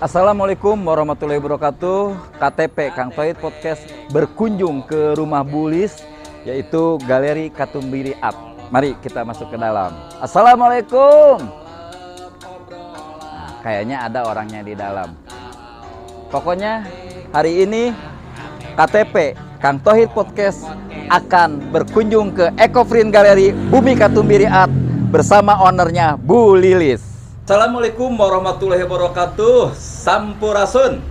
Assalamualaikum warahmatullahi wabarakatuh. KTP Kang Tohid Podcast berkunjung ke rumah Bulis, yaitu Galeri Katumbiri Art. Mari kita masuk ke dalam. Assalamualaikum. Nah, kayaknya ada orangnya di dalam. Pokoknya hari ini KTP Kang Tohid Podcast akan berkunjung ke Ecofriend Galeri Bumi Katumbiri Art bersama ownernya Bu Lilis. Assalamualaikum warahmatullahi wabarakatuh. Sampurasun.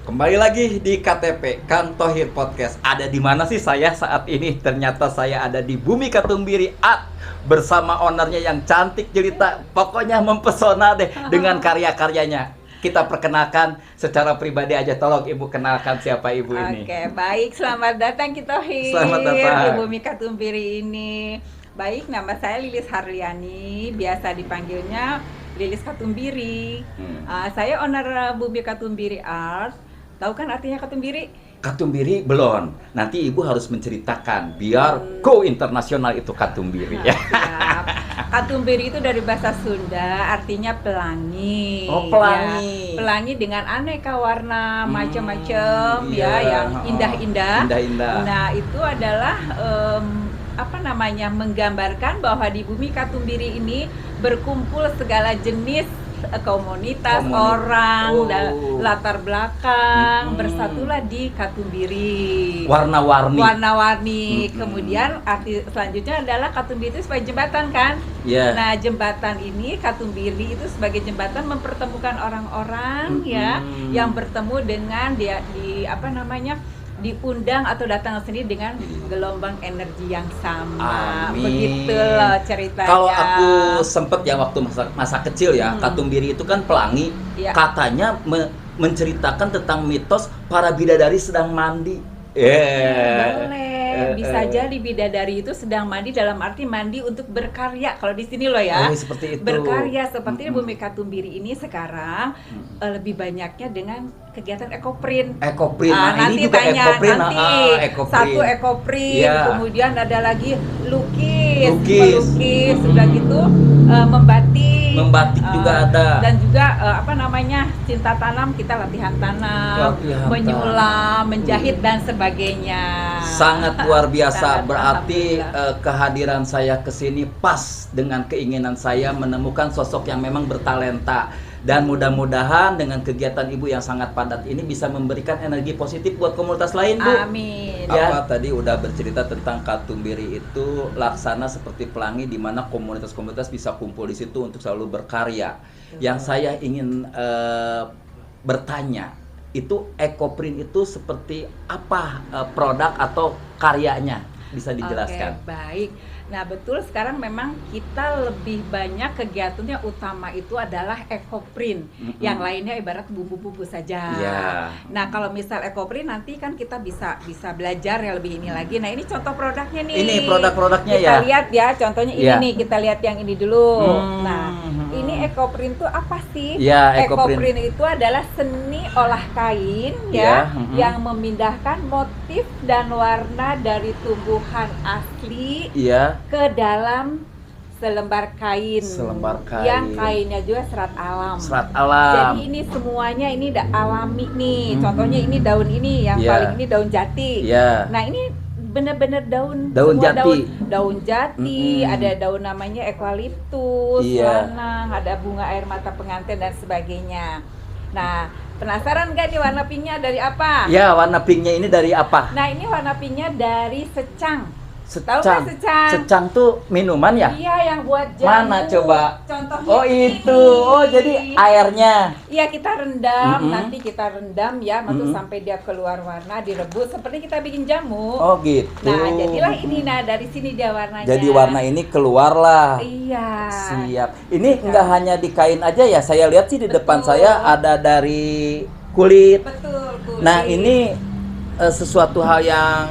Kembali lagi di KTP Kang Tohid Podcast. Ada di mana sih saya saat ini? Ternyata saya ada di Bumi Katumbiri Art bersama ownernya yang cantik jelita. Pokoknya mempesona deh dengan karya-karyanya. Kita perkenalkan secara pribadi aja. Tolong Ibu kenalkan siapa Ibu ini. Oke, baik. Selamat datang kita Selamat datang di Bumi Katumbiri ini. Baik, nama saya Lilis Harliani. Biasa dipanggilnya Lilis Katumbiri. Saya owner Bumi Katumbiri Art. Tahu kan artinya Katumbiri? Katumbiri belum. Nanti Ibu harus menceritakan biar go internasional itu Katumbiri ya. Siap. Katumbiri itu dari bahasa Sunda, artinya pelangi. Oh, pelangi. Ya, pelangi dengan aneka warna macam-macam ya, yang indah-indah. Indah-indah. Nah, itu adalah menggambarkan bahwa di Bumi Katumbiri ini berkumpul segala jenis komunitas orang dan latar belakang bersatulah di Katumbiri. Warna-warni. Kemudian arti selanjutnya adalah Katumbiri itu sebagai jembatan kan? Yeah. Nah, jembatan ini Katumbiri itu sebagai jembatan mempertemukan orang-orang ya yang bertemu dengan diundang atau datang ke sini dengan gelombang energi yang sama. Amin. Begitu loh ceritanya. Kalau aku sempet ya waktu masa kecil ya, Katumbiri itu kan pelangi. Ya. Katanya menceritakan tentang mitos para bidadari sedang mandi. Boleh, bisa jadi bidadari itu sedang mandi dalam arti mandi untuk berkarya. Kalau di sini loh ya, seperti itu. Berkarya seperti di Bumi Katumbiri ini sekarang lebih banyaknya dengan kegiatan Ecofriend. Nah, nanti ini juga tanya Ecofriend. nanti Ecofriend. satu Ecofriend, Yeah. kemudian ada lagi melukis, Lukis. udah gitu membatik juga ada. dan juga cinta tanam, kita latihan tanam, menyulam, menjahit dan sebagainya. Sangat luar biasa. Sangat, Berarti alhamdulillah. kehadiran saya ke sini pas dengan keinginan saya menemukan sosok yang memang bertalenta. Dan mudah-mudahan dengan kegiatan Ibu yang sangat padat ini bisa memberikan energi positif buat komunitas lain, Bu. Amin. Ya. Tadi udah bercerita tentang Katumbiri itu laksana seperti pelangi di mana komunitas-komunitas bisa kumpul di situ untuk selalu berkarya. Yang saya ingin bertanya, itu Ecofriend itu seperti apa produk atau karyanya? Bisa dijelaskan? Oke, baik. Nah, betul, sekarang memang kita lebih banyak kegiatannya utama itu adalah Ecofriend. Yang lainnya ibarat bumbu-bumbu saja. Yeah. Nah, kalau misal Ecofriend nanti kan kita bisa belajar ya lebih ini lagi. Nah, ini contoh produknya nih. Ini produk-produknya kita ya. lihat ya, contohnya ini nih, kita lihat yang ini dulu. Nah, ini Ecofriend itu apa sih? Ya, Ecofriend itu adalah seni olah kain ya, yang memindahkan motif dan warna dari tumbuhan asli ke dalam selembar kain. Yang kainnya juga serat alam. Jadi ini semuanya ini alami nih. Contohnya ini daun ini yang paling ini daun jati. Nah, ini benar-benar daun jati, ada daun namanya eukaliptus, lanang, ada bunga air mata pengantin dan sebagainya. Nah, penasaran nggak nih warna pinknya dari apa? Ya, warna pinknya ini dari apa? Nah, ini warna pinknya dari secang. Tahu Secang. nggak secang? Secang tuh minuman ya? Iya, yang buat jamu. Mana coba? Contohnya Oh, itu. Oh, jadi airnya. Iya, kita rendam, nanti kita rendam ya, sampai dia keluar warna, direbus seperti kita bikin jamu. Oh, gitu. Nah, jadilah ini, dari sini dia warnanya. Jadi warna ini keluarlah. Iya. Siap. Ini nggak hanya di kain aja ya, saya lihat sih di depan saya ada dari kulit. Betul, kulit. Nah, ini sesuatu hal yang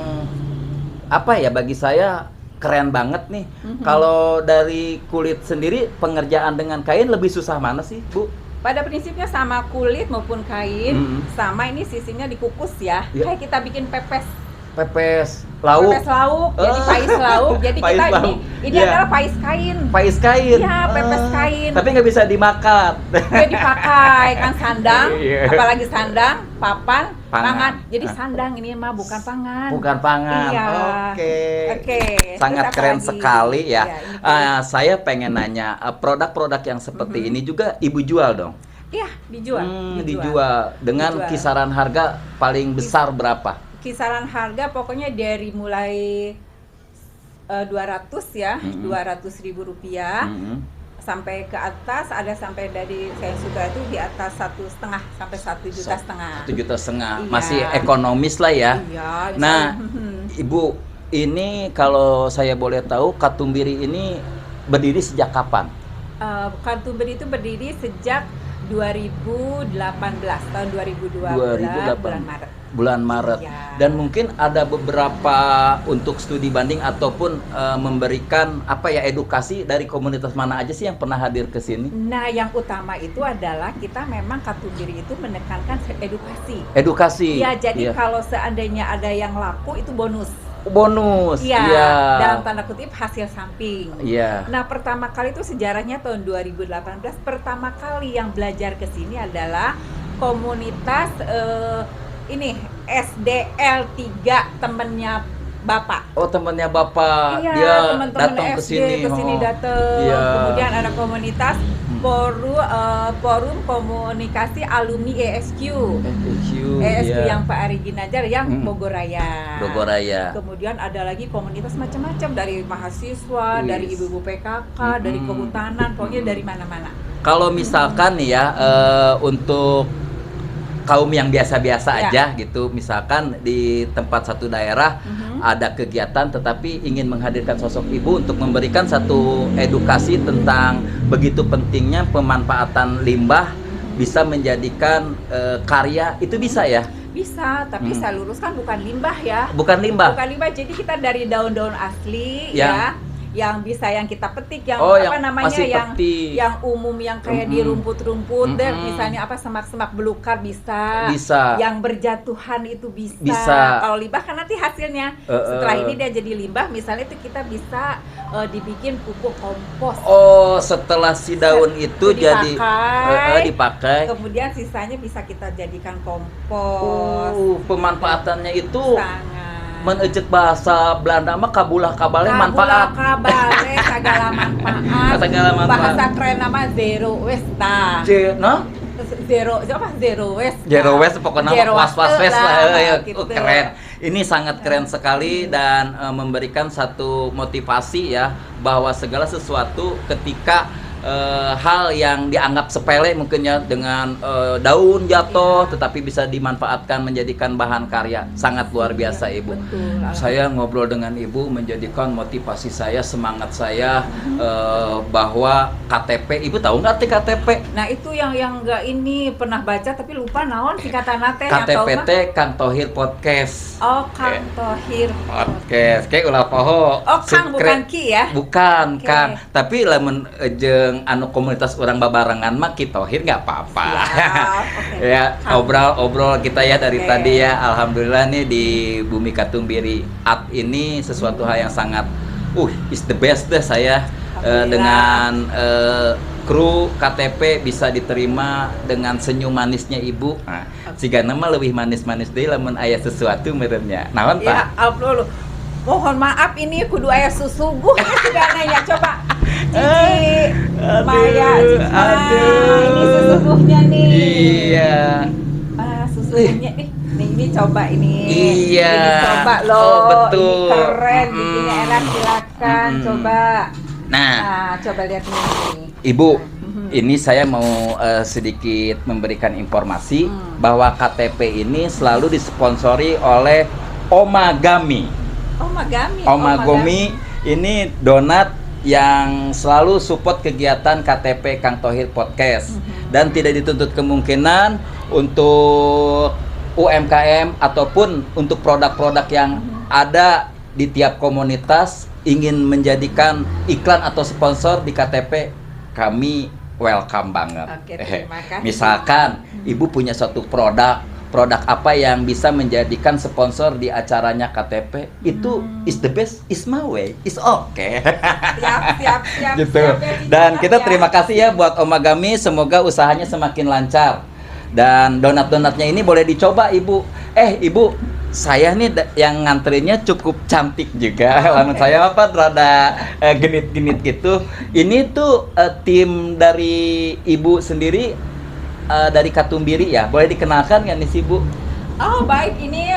bagi saya keren banget nih. Kalau dari kulit sendiri, pengerjaan dengan kain lebih susah mana sih, Bu? Pada prinsipnya sama kulit maupun kain, sama ini sisinya dikukus ya. Kayak kita bikin pepes. lauk. Pepes lauk, jadi pais lauk. Jadi Pais kita lauk. ini Iya. adalah pais kain. Pais kain. Iya, pepes kain. Tapi nggak bisa dimakan. Dia dipakai kan sandang, Iya. apalagi sandang, papan, Pangan. pangan. Jadi sandang ini mah bukan pangan. Bukan pangan. Iya. Oke. Terus Sangat apa keren lagi? sekali ya. Iya, ini Saya pengen nanya, produk-produk yang seperti ini juga Ibu jual dong? Iya, dijual. Dijual. Dengan Dijual. kisaran harga paling besar berapa? Kisaran harga pokoknya dari mulai 200 ya, 200.000 rupiah. Sampai ke atas, ada sampai dari saya suka itu di atas 1,5 sampai 1,5 juta. 1,5 juta. Iya. Masih ekonomis lah ya. Iya. Nah, misalnya, Ibu, ini kalau saya boleh tahu, Katumbiri ini berdiri sejak kapan? Katumbiri itu berdiri sejak 2018, tahun 2012 bulan Maret. Bulan Maret. Iya. Dan mungkin ada beberapa untuk studi banding ataupun memberikan edukasi dari komunitas mana aja sih yang pernah hadir ke sini? Nah, yang utama itu adalah kita memang Katumbiri itu menekankan edukasi. Edukasi. Iya, jadi Iya. kalau seandainya ada yang laku itu bonus. Bonus. Iya, Iya. dalam tanda kutip hasil samping. Iya. Nah, pertama kali itu sejarahnya tahun 2018, pertama kali yang belajar ke sini adalah komunitas ini SDL 3 temennya Bapak. Oh, temannya Bapak. Iya, Dia teman-teman datang ke SD sini. ke sini Oh. datang. Iya. Kemudian ada komunitas forum komunikasi alumni ESQ. ESQ iya. yang Pak Ari Ginanjar yang Bogor Raya. Bogor Raya. Kemudian ada lagi komunitas macam-macam dari mahasiswa, Wis. dari ibu-ibu PKK, dari kehutanan, pokoknya dari mana-mana. Kalau misalkan nih ya, untuk kaum yang biasa-biasa Ya. aja gitu, misalkan di tempat satu daerah ada kegiatan tetapi ingin menghadirkan sosok ibu untuk memberikan satu edukasi tentang begitu pentingnya pemanfaatan limbah bisa menjadikan karya, itu bisa ya? Bisa, tapi saya luruskan bukan limbah ya. Bukan limbah? Bukan limbah, jadi kita dari daun-daun asli Ya. yang bisa yang kita petik, yang yang namanya masih yang petik. yang umum yang kayak di rumput-rumput deh, misalnya semak-semak belukar bisa. Yang berjatuhan itu bisa. Kalau limbah kan nanti hasilnya setelah ini dia jadi limbah, misalnya itu kita bisa dibikin pupuk kompos. Oh, setelah si daun itu jadi dipakai. Kemudian sisanya bisa kita jadikan kompos. Pemanfaatannya itu Sangat. menecek bahasa Belanda mah kabulah kabale manfaat. Kabale segala manfaat. Segala manfaat. Bahasa keren nama zero waste tah. Zero waste. Zero waste pokoknya was waste lah. Gitu. Keren. Ini sangat keren sekali dan memberikan satu motivasi ya bahwa segala sesuatu ketika hal yang dianggap sepele mungkinnya dengan daun jatuh tetapi bisa dimanfaatkan menjadikan bahan karya, sangat luar biasa Ibu. Betul. Saya ngobrol dengan Ibu menjadikan motivasi saya, semangat saya bahwa KTP, Ibu tahu nggak arti KTP? Nah itu yang nggak ini pernah baca tapi lupa naon singkatan nate. KTP teh Kang Thohir Podcast. Oh, Kang Thohir Podcast. Kayak ulah poho. Oh, Kang bukan Ki ya? Bukan, Okay. Kang. Tapi lamun jeung anu komunitas orang babarengan mah Ki Thohir nggak apa-apa. Okay. Ya, obrol-obrol kita ya dari Okay. tadi ya. Alhamdulillah nih di Bumi Katumbiri Art ini sesuatu hal yang sangat is the best deh saya dengan kru KTP bisa diterima dengan senyum manisnya Ibu. Nah, siga nama lebih manis-manis deh lamun aya sesuatu merenya. Naon Ya, Pak? mohon maaf ini kudu aya susuguh juga nanya coba. Cici, Maya, ini susuguhnya nih. Iya. Susuguhnya nih. Ini coba ini. Iya. Ini coba loh. Oh, betul. Ini keren, bikinnya enak, silakan coba. Nah, coba lihat nih. Ibu, ini saya mau sedikit memberikan informasi bahwa KTP ini selalu disponsori oleh Omagami. Omagami ini donat yang selalu support kegiatan KTP Kang Thohir Podcast dan tidak dituntut kemungkinan untuk UMKM ataupun untuk produk-produk yang ada di tiap komunitas ingin menjadikan iklan atau sponsor di KTP, kami welcome banget. Oke, terima kasih. Misalkan Ibu punya suatu produk produk apa yang bisa menjadikan sponsor di acaranya KTP, itu is the best, is my way, is okay. Siap. Gitu. Siap, ya, Cici, Dan kita ya. terima kasih ya buat Omagami, semoga usahanya semakin lancar. Dan donat-donatnya ini boleh dicoba Ibu. Ibu, saya nih yang nganterinnya cukup cantik juga. Menurut saya apa rada genit-genit gitu. Ini tuh tim dari Ibu sendiri dari Katumbiri ya. Boleh dikenalkan nggak nih sih Bu? Oh baik, ini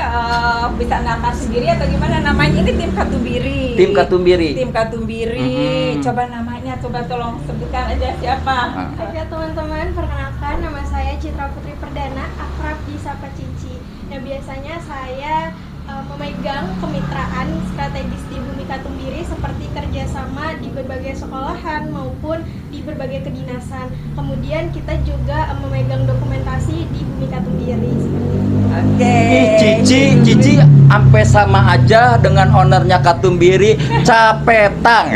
bisa nama sendiri atau gimana namanya? Ini tim Katumbiri. Tim Katumbiri. Tim Katumbiri. Coba namanya, coba tolong sebutkan aja siapa. Oke teman-teman, perkenalkan nama saya Citra Putri Perdana, akrab disapa Cici. Nah biasanya saya memegang kemitraan strategis di Bumi Katumbiri seperti kerjasama di berbagai sekolahan maupun di berbagai kedinasan. Kemudian kita juga memegang dokumentasi di Bumi Katumbiri. Oke. Cici sampai sama aja dengan ownernya Katumbiri, Capetang.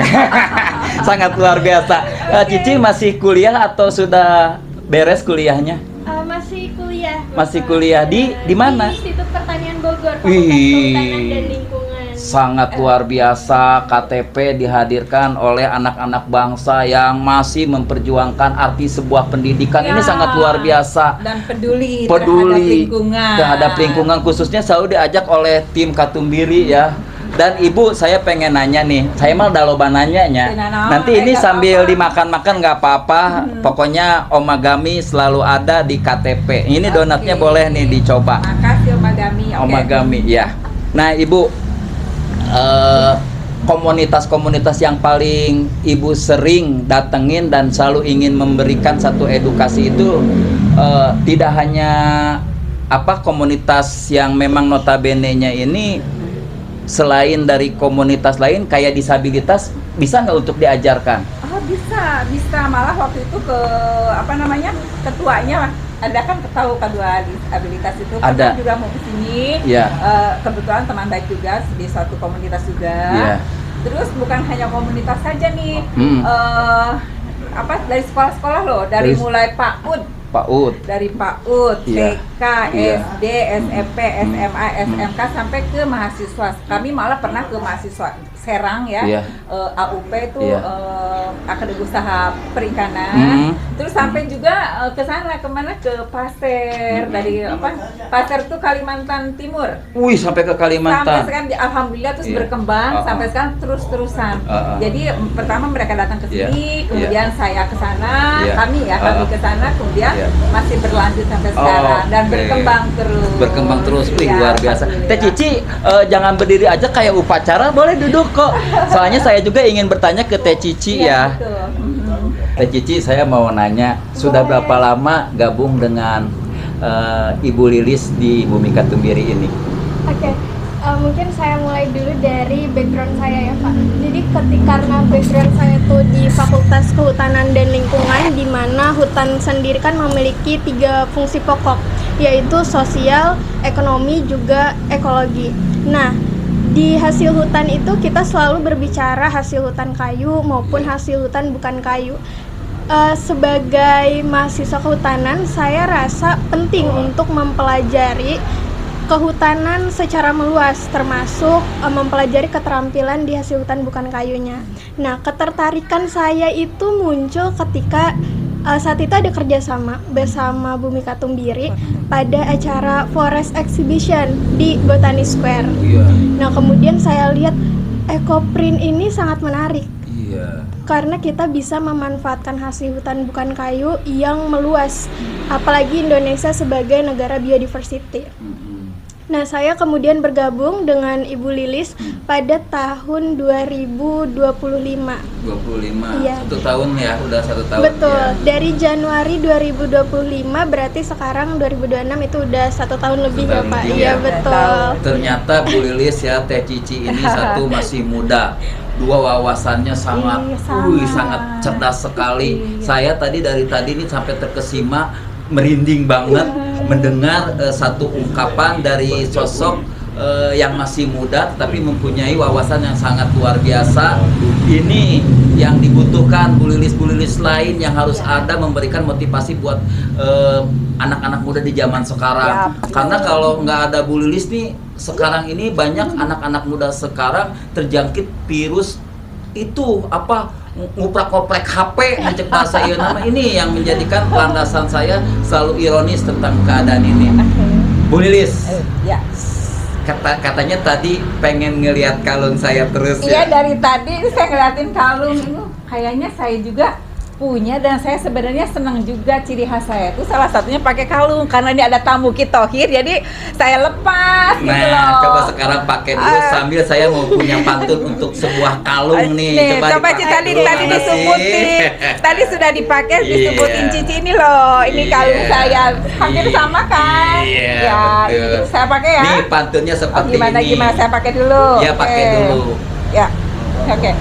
Sangat luar biasa. Cici masih kuliah atau sudah beres kuliahnya? Masih kuliah. Masih kuliah di mana? Di Institut Pertanian Bogor, Fakultas Wih. Kehutanan dan Lingkungan. Sangat luar biasa, KTP dihadirkan oleh anak-anak bangsa yang masih memperjuangkan arti sebuah pendidikan. Ini Ya. sangat luar biasa. Dan peduli terhadap lingkungan. Khususnya selalu diajak oleh tim Katumbiri ya. Dan Ibu, saya pengen nanya nih, saya mah udah loba nanyanya. Nanti ini nggak sambil apa-apa. dimakan-makan nggak apa-apa. Pokoknya Omagami selalu ada di KTP. Ini donatnya Oke. boleh nih dicoba. Makasih Omagami. Oke. Omagami ya. Nah Ibu, komunitas-komunitas yang paling Ibu sering datengin dan selalu ingin memberikan satu edukasi itu tidak hanya komunitas yang memang notabene-nya ini, selain dari komunitas lain kayak disabilitas, bisa nggak untuk diajarkan? Oh bisa malah waktu itu ketuanya ada kan tahu kedua disabilitas itu Ada. kan juga mau kesini. Iya. Kebetulan teman baik juga di suatu komunitas juga. Iya. Terus bukan hanya komunitas saja nih, Hmm. Dari sekolah-sekolah loh, dari Dari- mulai PAUD. Dari PAUD, Iya. TK, Iya. SD, SMP, SMA, SMK sampai ke mahasiswa. Kami malah pernah ke mahasiswa Serang ya, Iya. AUP itu Iya. Akademi Usaha Perikanan. Terus sampai juga ke sana kemana ke Pasir dari Pasir tuh Kalimantan Timur. Wih, sampai ke Sampai Kalimantan. sekarang alhamdulillah terus Iya. berkembang Uh-uh. sampai sekarang terus-terusan. Uh-uh. Jadi pertama mereka datang ke Iya. sini, kemudian saya ke sana, Iya. kami Uh-uh. ke sana, kemudian Iya. masih berlanjut sampai sekarang dan Oke. berkembang terus. Wih, Iya, luar biasa. alhamdulillah. Teh Cici, jangan berdiri aja kayak upacara, boleh duduk kok. Soalnya saya juga ingin bertanya ke Teh Cici ya. Iya, betul. Mhm. Teh Cici, saya mau nanya, sudah Boleh. berapa lama gabung dengan Ibu Lilis di Bumi Katumbiri ini? Oke, mungkin saya mulai dulu dari background saya ya Pak. Jadi karena background saya tuh di Fakultas Kehutanan dan Lingkungan, di mana hutan sendiri kan memiliki 3 fungsi pokok, yaitu sosial, ekonomi, juga ekologi. Nah, di hasil hutan itu kita selalu berbicara hasil hutan kayu maupun hasil hutan bukan kayu. Sebagai mahasiswa kehutanan, saya rasa penting untuk mempelajari kehutanan secara meluas, termasuk mempelajari keterampilan di hasil hutan bukan kayunya. Nah, ketertarikan saya itu muncul ketika saat itu ada kerjasama bersama Bumi Katumbiri pada acara Forest Exhibition di Botani Square. Iya. Nah, kemudian saya lihat ekoprint ini sangat menarik. Iya. Karena kita bisa memanfaatkan hasil hutan bukan kayu yang meluas, apalagi Indonesia sebagai negara biodiversity. Nah, saya kemudian bergabung dengan Ibu Lilis pada tahun 2025. 25. Iya. 1 tahun ya, udah 1 tahun. Betul, ya. dari Januari 2025 berarti sekarang 2026 itu udah 1 tahun lebih ya tahun Pak. lebih Iya ya. betul. Ternyata Bu Lilis ya, Teh Cici ini satu masih muda, 2 wawasannya sangat, sangat cerdas sekali. Saya dari tadi nih sampai terkesima, merinding banget mendengar satu ungkapan dari sosok yang masih muda tetapi mempunyai wawasan yang sangat luar biasa. Ini yang dibutuhkan Bu Lilis lain yang harus ada, memberikan motivasi buat anak-anak muda di zaman sekarang. Karena kalau nggak ada Bu Lilis nih, sekarang ini banyak anak-anak muda sekarang terjangkit virus itu apa, nguprak-ngoprek HP, ngecek bahasa ieu nama. Ini yang menjadikan landasan saya selalu ironis tentang keadaan ini. Bu Lilis, Ya. katanya tadi pengen ngelihat kalung saya terus Iya, ya. dari tadi saya ngeliatin kalung ini, kayaknya saya juga punya, dan saya sebenarnya senang juga. Ciri khas saya itu salah satunya pakai kalung, karena ini ada tamu Kitohir, jadi saya lepas gitu loh. Nah, coba sekarang pakai dulu sambil saya mau punya pantun untuk sebuah kalung nih. Coba dipakai tadi dulu, tadi mana disebutin, sih? tadi sudah dipakai, Iya. disebutin Cici ini loh, ini Iya. kalung saya hampir sama kan? Iya, Ya, betul. ini saya pakai ya. Nih pantunnya Oh, seperti gimana ini. gimana saya pakai dulu. Ya, pakai Oke. dulu. Ya, oke.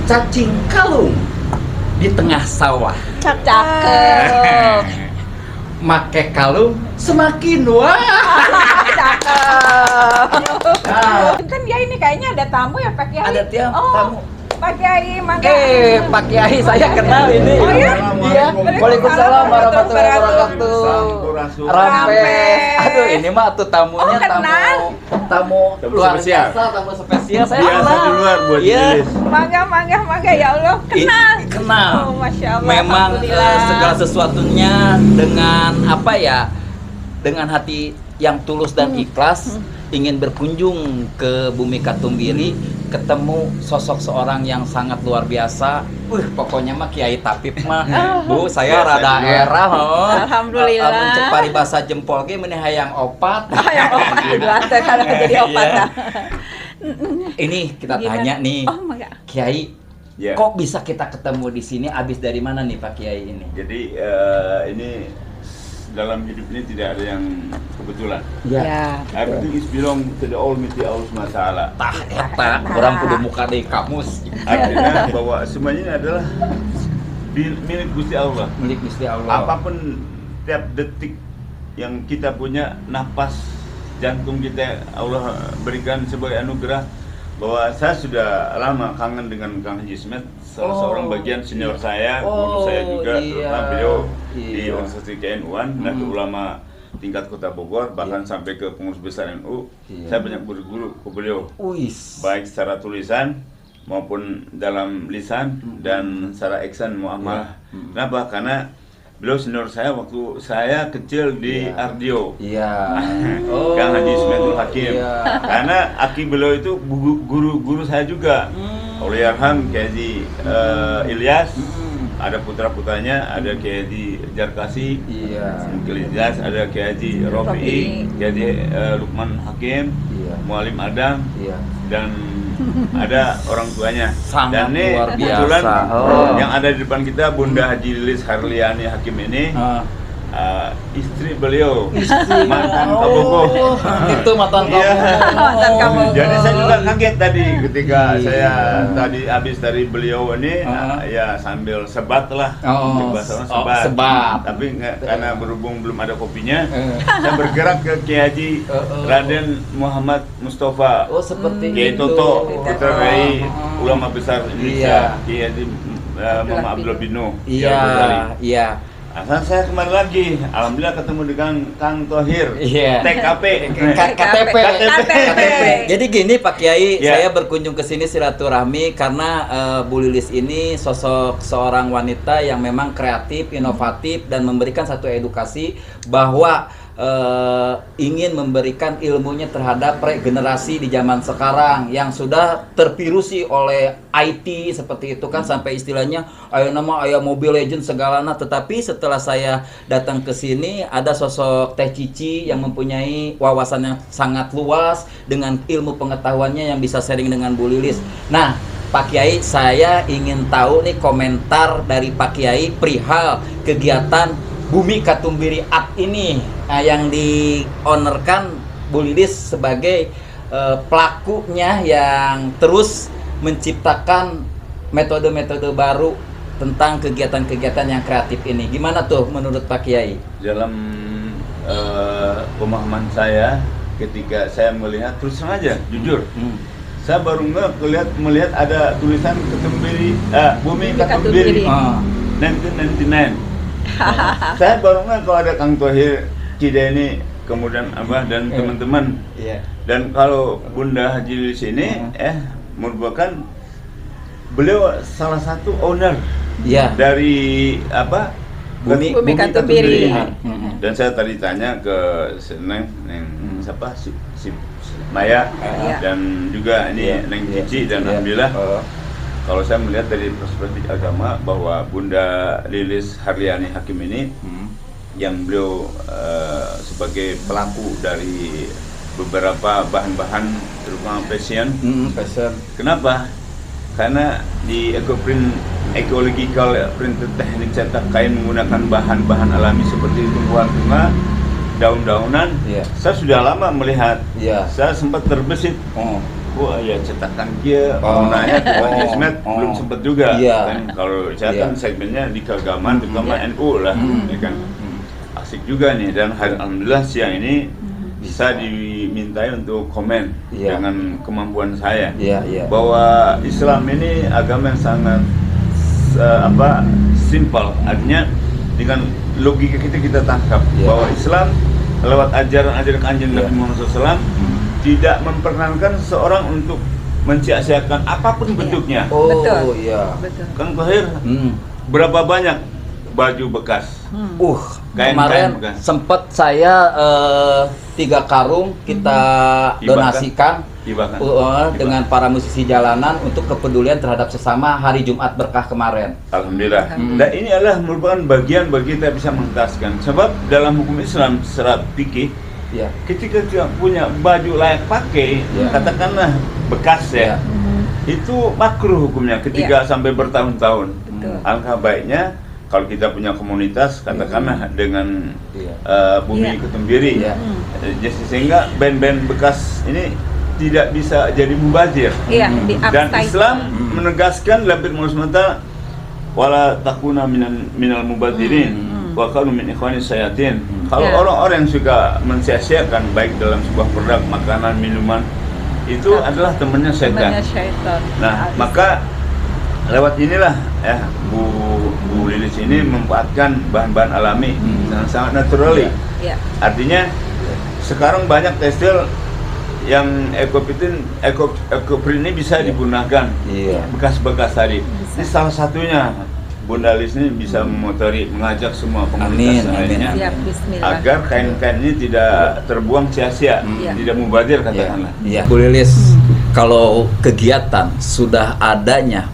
Cacing kalung di tengah sawah. Cakep. Make kalung semakin wah. Cakep. Nah. Kan ya, ini kayaknya ada tamu ya Pak Kiai. Ada tamu. Pak Kiai, mangga. Pak Kiai saya kenal ini. Oh, iya? Iya. Waalaikumsalam warahmatullahi wabarakatuh. Rampes. Aduh, ini mah tuh tamunya Oh, kenal. tamu Tamu luar spesial. biasa, tamu spesial. Saya Biasa kenal. di luar buat Iya. Lilis. Mangga ya Allah, kenal. Kenal. Oh, Masya Allah. Memang Alhamdulillah. segala sesuatunya dengan apa ya? Dengan hati yang tulus dan ikhlas ingin berkunjung ke Bumi Katumbiri, ketemu sosok seorang yang sangat luar biasa. Pokoknya mah Kiai Tapip mah, Bu, saya rada era, Alhamdulillah. Mencek paribasa jempol ge meunih hayang opat. Ya Alhamdulillah, saya kalau jadi opat Iya. dah. Ini kita Gimana? tanya nih, Oh, mangga. Kiai, Ya. kok bisa kita ketemu di sini? Abis dari mana nih Pak Kiai ini? Jadi ini dalam hidup ini tidak ada yang kebetulan. Ya. Everything is belong to the Almighty Allah SWT. Tah eta orang kudu muka di kamus. Artinya bahwa semuanya ini adalah milik Gusti Allah. Milik Gusti Allah. Apapun tiap detik yang kita punya, napas jantung kita Allah berikan sebagai anugerah. Bahwa saya sudah lama kangen dengan Kang Haji Ismet, salah seorang bagian senior saya, guru saya juga, terutama beliau di Organisasi KNU-an, Nahdlatul Ulama tingkat Kota Bogor, bahkan sampai ke pengurus besar NU. Saya banyak berguru ke beliau, baik secara tulisan maupun dalam lisan dan secara eksan muamalah. Kenapa? Karena beliau senior saya waktu saya kecil di Ardio. Iya. Kang Haji Ismail Hakim. Iya. Karena aki beliau itu guru saya juga. Allahyarham Kiai Haji Ilyas. Ada putra-putranya, ada Kiai Haji Jarkasi. Iya. Ilyas, ada Kiai Haji Rofi'i, Kiai Haji Lukman Hakim, Iya. Mualim Adam, Iya. dan ada orang tuanya. Sangat Dan ini luar kebetulan biasa. yang ada di depan kita Bunda Haji Lilis Harliani Hakim ini istri beliau, mantan Kabogo. Itu mantan Iya. Mantan Kabogo. Jadi saya juga kaget tadi ketika saya tadi habis dari beliau ini, ya sambil sebat lah. Bahasa orang sebat. Tapi karena berhubung belum ada kopinya, saya bergerak ke Kiai Haji Raden Muhammad Mustafa. Seperti Kiai itu. Toto, putra dari ulama besar Indonesia, Iya. Kiai Haji Muhammad Abdullah Bino. Iya. Asal saya kembali lagi, alhamdulillah ketemu dengan Kang Thohir, Iya. TKP, KTP. Jadi gini Pak Kiai, Ya. saya berkunjung ke sini silaturahmi karena Bu Lilis ini sosok seorang wanita yang memang kreatif, inovatif dan memberikan satu edukasi bahwa ingin memberikan ilmunya terhadap regenerasi di zaman sekarang yang sudah tervirusi oleh IT seperti itu kan, sampai istilahnya ayo nama ayo Mobile Legends segalana. Tetapi setelah saya datang ke sini ada sosok Teh Cici yang mempunyai wawasan yang sangat luas dengan ilmu pengetahuannya yang bisa sharing dengan Bu Lilis. Nah Pak Kiai, saya ingin tahu nih komentar dari Pak Kiai perihal kegiatan Bumi Katumbiri Art ini yang di-ownerkan Bu Lilis sebagai pelakunya yang terus menciptakan metode-metode baru tentang kegiatan-kegiatan yang kreatif ini. Gimana tuh menurut Pak Kiai? Dalam pemahaman saya, ketika saya melihat terus terang aja, jujur. Saya baru melihat ada tulisan Bumi Katumbiri 1999. Saya baru kalau ada Kang Thohir Cideni, kemudian Abah dan teman-teman. Dan kalau Bunda Haji Lilis ini merupakan beliau salah satu owner dari Bumi Katumbiri. Dan saya tadi tanya ke Neng siapa si Maya dan juga ini Neng Cici, dan alhamdulillah kalau saya melihat dari perspektif agama bahwa Bunda Lilis Harliani Hakim ini yang beliau sebagai pelaku dari beberapa bahan-bahan terutama fashion. Kenapa? Karena di ecological printed teknik cetak kain menggunakan bahan-bahan alami seperti tumbuhan bunga, daun-daunan. Saya sudah lama melihat. Saya sempat terbesit. Cetakan dia penggunaannya Haji Ismet belum sempat juga. Kan kalau saya kan segmennya di keagamaan terutama NU lah, kan. Asik juga nih, dan alhamdulillah siang ini bisa dimintai untuk komen dengan kemampuan saya bahwa Islam ini agama yang sangat simpel, artinya dengan logika kita tangkap bahwa Islam lewat ajaran kanjeng Nabi Muhammad SAW tidak memperkenankan seseorang untuk mencia-siakan apapun bentuknya. Betul. Kang Thohir, berapa banyak baju bekas? Kemarin sempat saya 3 karung kita donasikan dengan para musisi jalanan untuk kepedulian terhadap sesama hari Jumat Berkah kemarin. Alhamdulillah. Dan ini adalah merupakan bagian bagi kita bisa mengentaskan. Sebab dalam hukum Islam secara fikih, ketika kita punya baju layak pakai, katakanlah bekas itu makruh hukumnya ketika sampai bertahun-tahun. Alangkah baiknya kalau kita punya komunitas, katakanlah dengan Bumi Katumbiri, sehingga band-band bekas ini tidak bisa jadi mubazir. Dan Islam menegaskan dalam firman Allah, wala takuna minal mubazirin wa kanu min ikhwanis syayatin. Kalau orang-orang yang suka mensia-siakan baik dalam sebuah produk makanan, minuman, itu adalah temannya setan. Nah, maka lewat inilah Bu Lilis ini memanfaatkan bahan-bahan alami yang sangat naturally. Artinya sekarang banyak tekstil yang ecoprint ini bisa digunakan bekas-bekas tadi. Ini salah satunya Bunda Lilis ini bisa memotori, mengajak semua komunitas lainnya agar kain-kain ini tidak terbuang sia-sia, tidak mubazir katakanlah. Bu Lilis, kalau kegiatan sudah adanya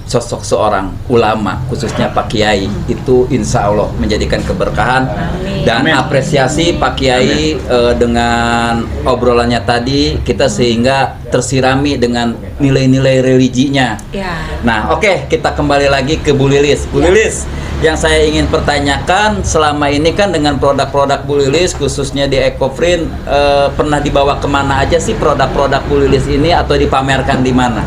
sosok seorang ulama, khususnya Pak Kiai, itu insya Allah menjadikan keberkahan. Dan apresiasi Pak Kiai dengan obrolannya tadi, kita sehingga tersirami dengan nilai-nilai religinya. Nah, oke, kita kembali lagi ke Bu Lilis. Bu Lilis, yang saya ingin pertanyakan, selama ini kan dengan produk-produk Bu Lilis, khususnya di Ecoprint, pernah dibawa kemana aja sih produk-produk Bu Lilis ini, atau dipamerkan di mana?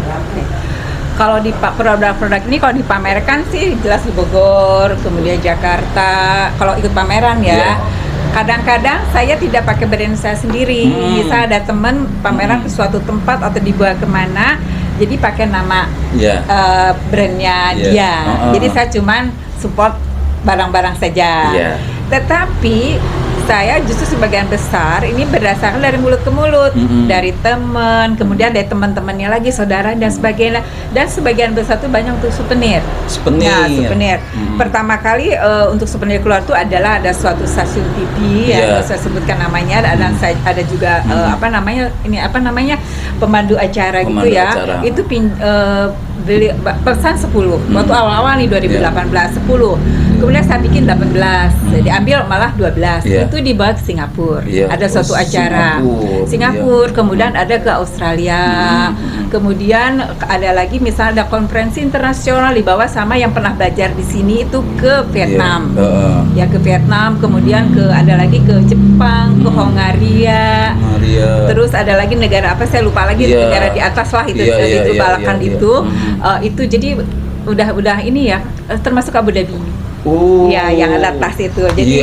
Kalau di produk-produk ini kalau dipamerkan sih jelas di Bogor, kemudian Jakarta. Kalau ikut pameran kadang-kadang saya tidak pakai brand saya sendiri. Saya ada teman pameran ke suatu tempat atau dibawa kemana, jadi pakai nama brandnya dia. Jadi saya cuman support barang-barang saja. Tetapi saya justru sebagian besar ini berdasarkan dari mulut ke mulut, dari teman, kemudian dari teman-temannya lagi, saudara dan sebagainya. Dan sebagian besar itu banyak untuk souvenir. Souvenir. Pertama kali untuk souvenir keluar itu adalah ada suatu stasiun TV yang saya sebutkan namanya, ada juga pemandu acara gitu ya. Acara. Itu beli pesan 10 waktu awal-awal nih 2018 10, kemudian saya bikin 18, jadi ambil malah 12 itu dibawa ke Singapura, ada suatu acara Singapura, kemudian ada ke Australia, kemudian ada lagi misalnya ada konferensi internasional dibawa sama yang pernah belajar di sini itu ke Vietnam, ke Vietnam, kemudian ada lagi ke Jepang, ke Hongaria, terus ada lagi negara apa saya lupa lagi, negara di atas lah itu itu balakan itu. Itu jadi udah ini ya, termasuk Abu Dhabi. Ya, yang ada tas itu. Jadi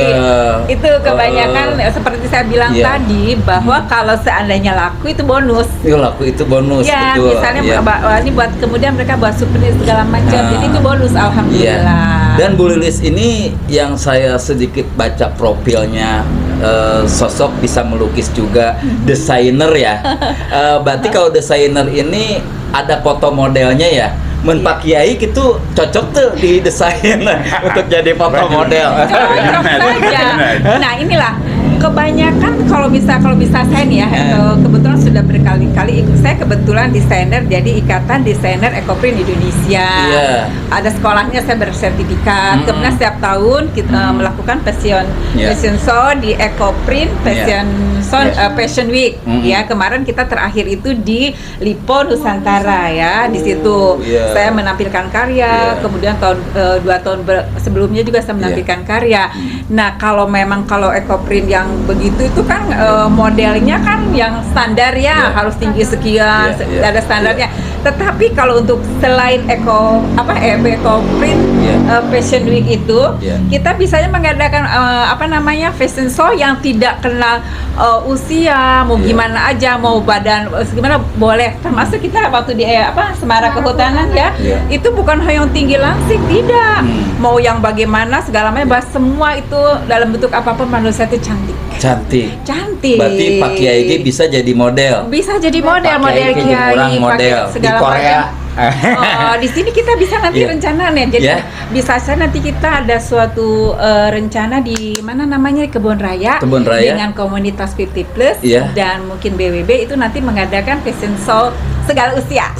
itu kebanyakan seperti saya bilang tadi bahwa kalau seandainya laku itu bonus. Laku itu bonus. Ya, betul. misalnya ini buat kemudian mereka buat souvenir segala macam. Jadi itu bonus, alhamdulillah. Dan Bu Lilis ini yang saya sedikit baca profilnya, sosok bisa melukis juga, desainer ya. Berarti kalau desainer ini ada foto modelnya ya. Pak Kiai gitu cocok tuh di desain untuk jadi foto model. Cocok saja. Nah, inilah kebanyakan kalau bisa saya nih ya, kebetulan sudah berkali-kali saya kebetulan desainer, jadi Ikatan Desainer Ekoprint Indonesia. Ada sekolahnya, saya bersertifikat. Kemudian setiap tahun kita melakukan fashion show di Ekoprint Fashion Week. Ya, kemarin kita terakhir itu di Lipo Nusantara ya. Di situ saya menampilkan karya. Kemudian tahun 2 tahun sebelumnya juga saya menampilkan karya. Nah, kalau Ekoprint yang begitu itu kan modelnya kan yang standar ya, harus tinggi sekian, ada standarnya. Tetapi kalau untuk selain Ekoprint Fashion Week itu, kita bisanya mengadakan fashion show yang tidak kenal usia, mau gimana aja, mau badan gimana boleh. Termasuk kita waktu di Semara Kehutanan ya, itu bukan hanya yang tinggi langsing, tidak. Mau yang bagaimana segala macam, semua itu dalam bentuk apapun manusia itu cantik. Berarti Pak Kiai bisa jadi model. Bisa jadi model Kiai. Model di Korea. Di sini kita bisa nanti rencananya. Jadi bisa saya nanti kita ada suatu rencana di mana namanya Kebun Raya dengan komunitas 50+ dan mungkin BWB itu nanti mengadakan fashion show segala usia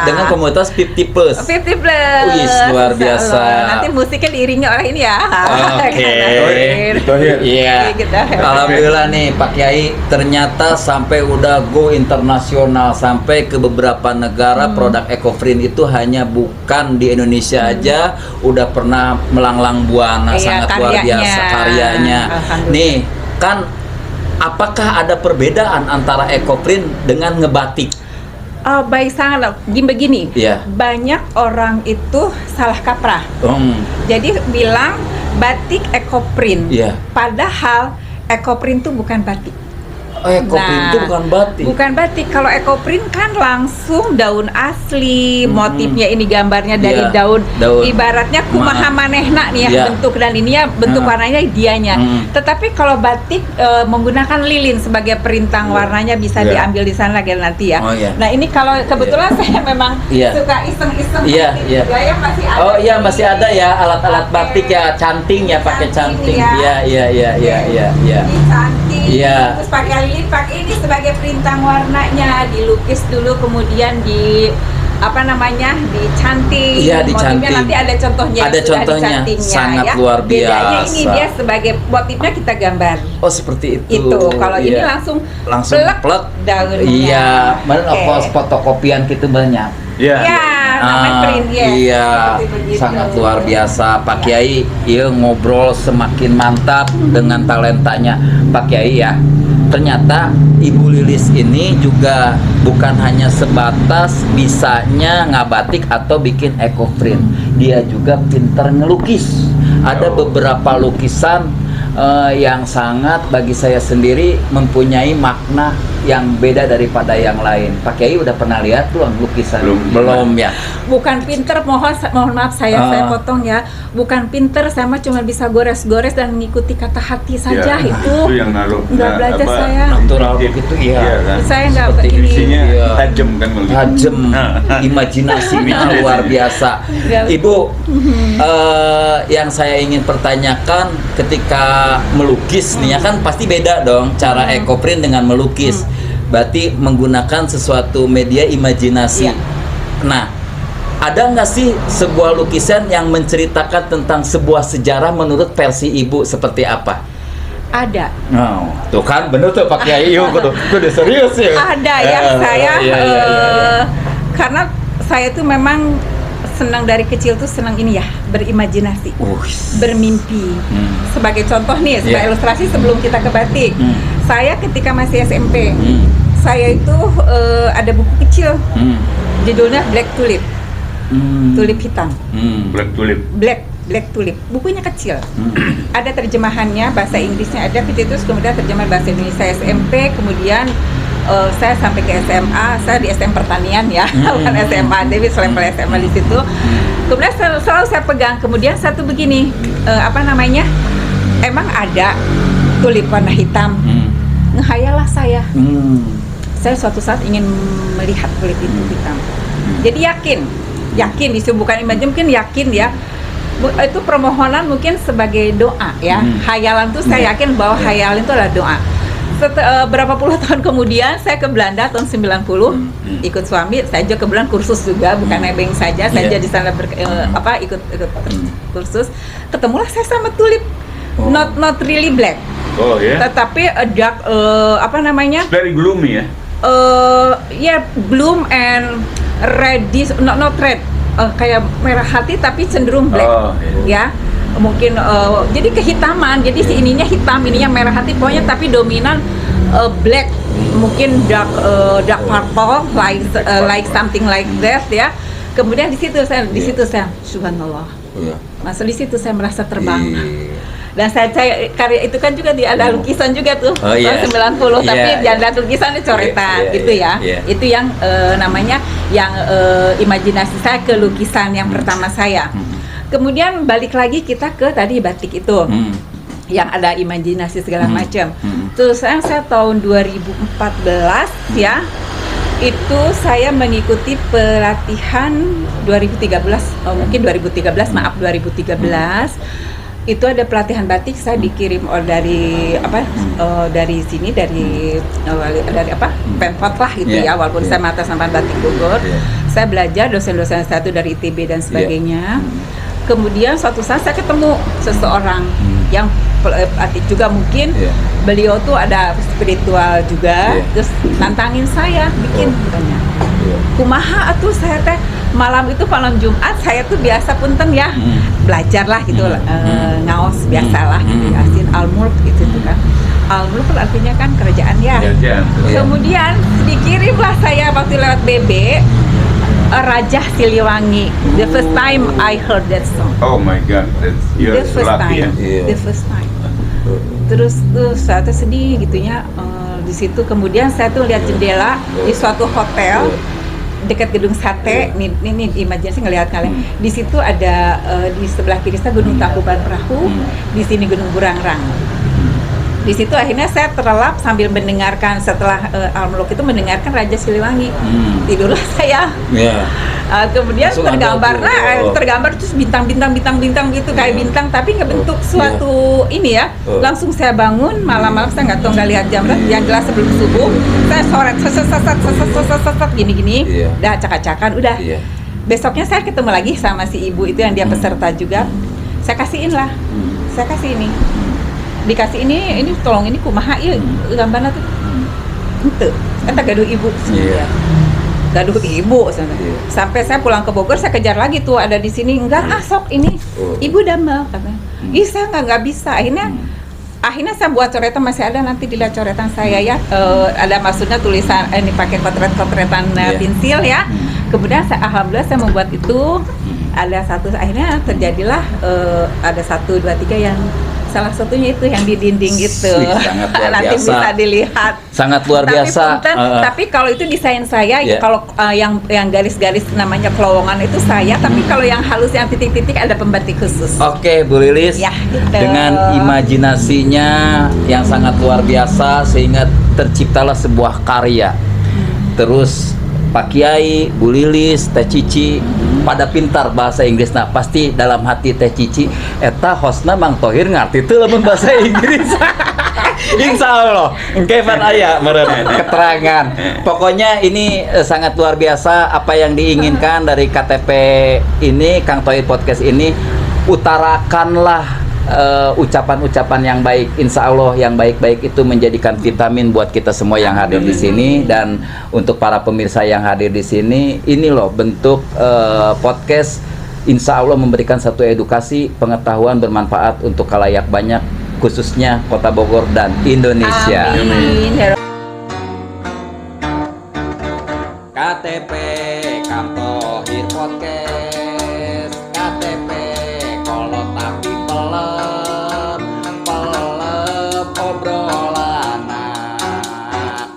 dengan komunitas 50+. Wih, luar biasa. Nanti musiknya diiringi oleh ini ya. Alhamdulillah nih Pak Kiai, ternyata sampai udah go internasional, sampai ke beberapa negara. Produk Ekoprint itu hanya bukan di Indonesia aja, udah pernah melanglang buana, sangat luar biasa karyanya. Nih kan, apakah ada perbedaan antara Ekoprint dengan ngebatik? Baik, sangat begini. Banyak orang itu salah kaprah. Jadi bilang batik Ekoprint, padahal Ekoprint itu bukan batik. Ekoprint itu bukan batik. Bukan batik. Kalau Ekoprint kan langsung daun asli, motifnya ini gambarnya dari daun. Ibaratnya kumaha manehna nih ya, bentuk dan ini ya bentuk warnanya dianya. Tetapi kalau batik menggunakan lilin sebagai perintang warnanya, bisa diambil di sana nanti ya. Nah, ini kalau kebetulan saya memang suka iseng-iseng. Masih ada. Masih ada ya alat-alat batik ya, canting ya, pakai canting. Iya. Canting. Terus pakai pakai ini sebagai perintang warnanya, dilukis dulu kemudian dicanting. Motifnya nanti ada contohnya. Sangat luar biasa. Bedanya ini dia sebagai motifnya kita gambar. Seperti itu. Kalau ini langsung plek daunnya. Iya, fotokopian gitu banyak. Print sangat luar biasa Pak Kiai. Ngobrol semakin mantap dengan talentanya Pak Kiai ya. Ternyata Ibu Lilis ini juga bukan hanya sebatas bisanya ngabatik atau bikin ekoprint, dia juga pintar ngelukis. Ada beberapa lukisan yang sangat bagi saya sendiri mempunyai makna yang beda daripada yang lain. Pak Kiai udah pernah lihat belum lukisan? Belum ya. Bukan pinter, mohon maaf saya potong ya. Bukan pinter, saya mah cuma bisa gores-gores dan mengikuti kata hati saja. Itu yang naruh. Nggak belajar saya. Natural begitu kan. Saya nggak ini. Tajam kan Tajam, imajinasinya luar biasa. Ibu, yang saya ingin pertanyakan ketika melukis nih ya kan pasti beda dong cara ekoprint dengan melukis. Berarti menggunakan sesuatu media imajinasi. Nah, ada nggak sih sebuah lukisan yang menceritakan tentang sebuah sejarah menurut versi Ibu seperti apa? Ada. Tuh kan bener tuh Pak Kiai, tuh udah serius ya. Ada ya, saya karena saya tuh memang senang dari kecil tuh senang ini ya, berimajinasi, bermimpi. Sebagai contoh nih, sebagai ilustrasi sebelum kita ke batik, saya ketika masih SMP, saya itu ada buku kecil, judulnya Black Tulip, tulip hitam. Black Tulip. Black Black Tulip. Bukunya kecil. Ada terjemahannya, bahasa Inggrisnya ada, terus kemudian terjemahan bahasa Indonesia SMP, kemudian saya sampai ke SMA, saya di SM Pertanian ya, bukan SMA, tapi selevel SMA di situ. Kemudian selalu saya pegang. Kemudian satu begini, emang ada tulip warna hitam. Ngehayallah saya. Saya suatu saat ingin melihat tulip itu hitam. Jadi yakin itu bukan imajinasi, mungkin yakin ya. Itu permohonan mungkin sebagai doa ya. Hayalan tuh saya yakin bahwa hayalan itu adalah doa. Berapa puluh tahun kemudian saya ke Belanda tahun 90 ikut suami, saya juga kebetulan kursus juga, bukan nebeng saja, saya jadi sana ikut kursus. Ketemulah saya sama tulip. Not really black. Oh ya. Tetapi dark Very gloomy ya. Bloom and reddish, not red. Kayak merah hati tapi cenderung black, ya mungkin jadi kehitaman, jadi si ininya hitam, ininya merah hati, pokoknya tapi dominan black, mungkin dark purple, like something like that ya. Kemudian di situ saya subhanallah, masa di situ saya merasa terbang. Dan saya karya itu kan juga ada lukisan juga tuh tahun 90, tapi jangan lukisannya coretan gitu ya. Itu yang namanya yang imajinasi saya ke lukisan yang pertama saya. Kemudian balik lagi kita ke tadi batik itu. Yang ada imajinasi segala macam. Terus saya tahun 2014 ya. Itu saya mengikuti pelatihan 2013, mungkin 2013, maaf 2013. Itu ada pelatihan batik, saya dikirim dari dari sini, dari Pemkot lah gitu ya, walaupun saya mata sampai batik Bogor. Saya belajar, dosen-dosen satu dari ITB dan sebagainya. Kemudian suatu saat saya ketemu seseorang yang batik juga, mungkin beliau tuh ada spiritual juga, terus nantangin saya bikin katanya. Kumaha atuh saya teh malam Jumat saya tuh biasa punten ya belajar lah gitu, ngaos biasalah gitu, asin al-mulk gitu tuh kan. Al-mulk artinya kan kerajaan ya. Kemudian dikirimlah saya waktu lewat BB Raja Siliwangi. The first time I heard that song. Oh my God, the first time. Terus saya tuh sedih gitunya di situ. Kemudian saya tuh lihat jendela di suatu hotel dekat gedung sate. Ini imajinasi ngelihat kalian. Di situ ada di sebelah kiri saya Gunung Tangkuban Perahu, di sini Gunung Burangrang. Di situ akhirnya saya terlelap sambil mendengarkan, setelah al-mulk itu mendengarkan Raja Siliwangi. Tidurlah saya. Kemudian tergambar terus bintang gitu, kayak bintang tapi ngebentuk suatu ini ya. Langsung saya bangun malam-malam, saya nggak lihat jam berapa, yang jelas sebelum subuh saya soret sesat gini, udah acak-acakan udah. Besoknya saya ketemu lagi sama si ibu itu yang dia peserta juga. Saya kasihin lah, saya kasih ini. Dikasih ini tolong ini kumaha ieu gambarna tuh. Henteu, eta gaduh ibu. Gaduh ibu sampai saya pulang ke Bogor, saya kejar lagi tuh ada di sini, enggak sok ini ibu damel katanya. Saya nggak bisa. Akhirnya saya buat coretan, masih ada, nanti dilihat coretan saya ya. Ada maksudnya tulisan ini pakai kotretan pensil ya. Kemudian alhamdulillah saya membuat itu. Ada satu, akhirnya terjadilah ada 1, 2, 3 yang salah satunya itu yang di dinding itu. Sangat luar nanti biasa. bisa dilihat. Sangat luar biasa. Tapi kalau itu desain saya, kalau yang garis-garis namanya kelowongan itu saya. Tapi kalau yang halus yang titik-titik ada pembatik khusus. Oke, Bu Lilis. Ya, gitu. Dengan imajinasinya yang sangat luar biasa sehingga terciptalah sebuah karya. Terus Pak Kiai, Bu Lilis, Teh Cici pada pintar bahasa Inggris. Nah, pasti dalam hati Teh Cici eta hostna Mang Thohir ngarti teu lamun bahasa Inggris. Insyaallah engke pan aya meureun keterangan. Pokoknya ini sangat luar biasa apa yang diinginkan dari KTP ini, Kang Thohir Podcast ini. Utarakanlah ucapan-ucapan yang baik. Insya Allah yang baik-baik itu menjadikan vitamin buat kita semua yang hadir di sini. Dan untuk para pemirsa yang hadir di sini, ini loh bentuk podcast. Insya Allah memberikan satu edukasi, pengetahuan bermanfaat untuk khalayak banyak, khususnya Kota Bogor dan Indonesia. Amin. KTP Kang Thohir Podcast, KTP Kolot obrolana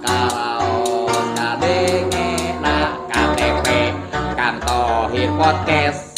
kalau kadenge na KTP Kang Thohir Podcast